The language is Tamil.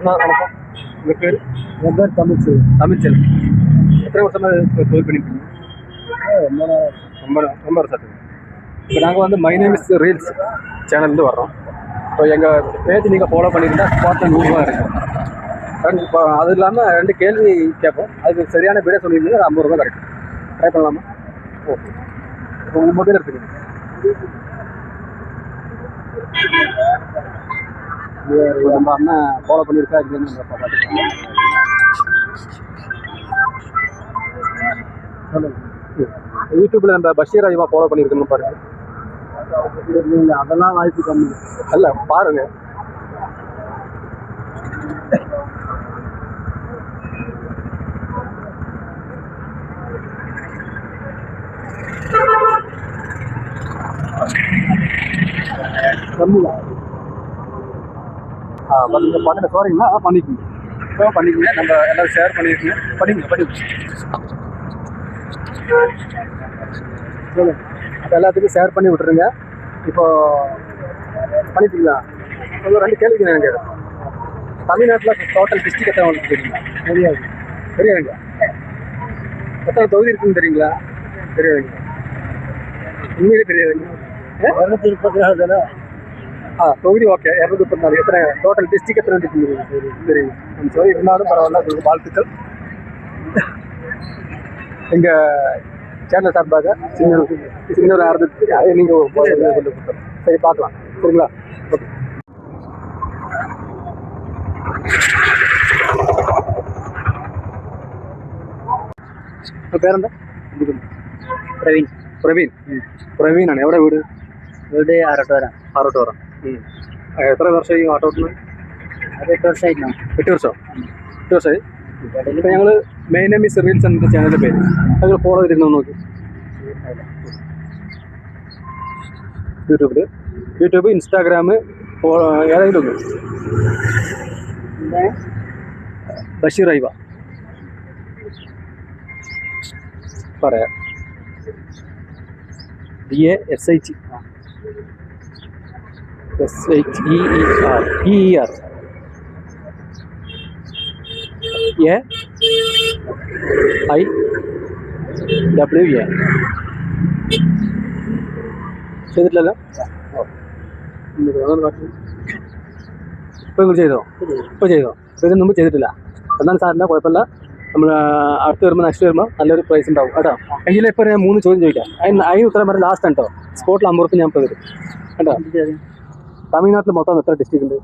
வணக்கம். உங்கள் பேர்? என் பேர் தமிழ்ச்செல்வி. தமிழ்ச்செல்வி. எத்தனை வருஷமாக தொழில் பண்ணிட்டு இருக்கீங்க? ரொம்ப வருஷத்துக்கு. இப்போ நாங்கள் வந்து மை நேம் இஸ் ரீல்ஸ் சேனல்லேருந்து வர்றோம். இப்போ எங்கள் பேஜ் நீங்கள் ஃபாலோ பண்ணியிருந்தா ஸ்பாட்டில் 100 ரூபா கிடைக்கும். இப்போ அது இல்லாமல் 2 கேள்வி கேட்போம். அதுக்கு சரியான விடை சொல்லியிருந்தீங்க, அது 50 ரூபா கிடைக்கும். ட்ரை பண்ணலாமா? ஓகே. இப்போ உங்கள் மொபைல் எடுத்துக்கோங்க. நம்ம அண்ணன் ஃபாலோ பண்ணியிருக்கா இல்லைன்னு நம்ம பார்த்துக்கலாம். யூடியூப்பில் நம்ம பஷீர் ஐயா ஃபாலோ பண்ணியிருக்கணும் பாருங்க. அதெல்லாம் வாய்ப்பு கம்மி. அல்ல பாருங்க. கம்மியா நீங்கள் பண்ணிட்டு போகிறீங்களா? பண்ணிக்கோங்க. இப்போ பண்ணிக்கோங்க. நம்ம எல்லோரும் ஷேர் பண்ணியிருக்கீங்க. பண்ணிக்கோங்க. சொல்லுங்கள். அப்போ எல்லாத்துக்கும் ஷேர் பண்ணி விட்டுருங்க. இப்போ பண்ணிட்டீங்களா? ஒரு 2 கேள்விக்கு எனக்கு தமிழ்நாட்டில் டோட்டல் டிஸ்ட்ரிக்ட் எத்தனை உங்களுக்கு தெரியுங்களா? தெரியாதுங்க. எத்தனை தொகுதி இருக்குன்னு தெரியுங்களா? தெரியாதுங்க. உண்மையிலே தெரியாதுங்க. 236 தானே? தொகுதி ஓகே. 234. எத்தனை டோட்டல் டிஸ்ட்ரிக்ட் எத்தனை இருக்குன்னு தெரியும். சொல்லி இருந்தாலும் பரவாயில்ல. உங்களுக்கு வாழ்த்துக்கள். எங்கள் சேனல் சார்பாக சின்ன ஆரம்பத்துக்கு அதை நீங்கள் கொண்டு கொடுத்தோம். சரி, பார்க்கலாம். சரிங்களா? ஓகே. பேர் என்ன? பிரவீன். பிரவீன் அண்ணா. எവിടെ வீடு? വീട് ആറോട്ടോരം. എത്ര വർഷമായി ഓട്ടോ ഓട്ടുന്നത്? അത് 8 വർഷമായിരുന്നു. 8 വർഷമായി. ഇപ്പം ഞങ്ങൾ മെയിൻ നെയിം ഇസ് റീൽസ് എന്ന ചാനലിൻ്റെ പേര് ഞങ്ങൾ ഫോളോ ചെയ്തിരുന്നു. നോക്കി യൂട്യൂബ് ഇൻസ്റ്റാഗ്രാം ഏതെങ്കിലും ഒന്ന്. ബഷീർ ഐവ പറയാം. BASHEER AIWA ചെയ്തിട്ടില്ലല്ലോ? ഇപ്പോൾ ചെയ്തോ? ഇപ്പോൾ ചെയ്തോ? ഇപ്പോൾ ഇതിന് മുമ്പ് ചെയ്തിട്ടില്ല. എന്നാലും സാറില്ല, കുഴപ്പമില്ല. നമ്മൾ അടുത്ത് വരുമ്പോൾ നെക്സ്റ്റ് വരുമ്പോൾ നല്ലൊരു പ്രൈസ് ഉണ്ടാവും കേട്ടോ. എങ്കിലും ഇപ്പോൾ ഞാൻ 3 ചോദ്യം ചോദിക്കാം. അതിന് ഉത്തരം വരെ ലാസ്റ്റ് കേട്ടോ. സ്പോട്ടിൽ 50 രൂപ ഞാൻ ഇപ്പോൾ തരും കേട്ടോ. തമിഴ്നാട്ടിൽ മൊത്തം എത്ര ഡിസ്ട്രിക്ട് ഉണ്ട്?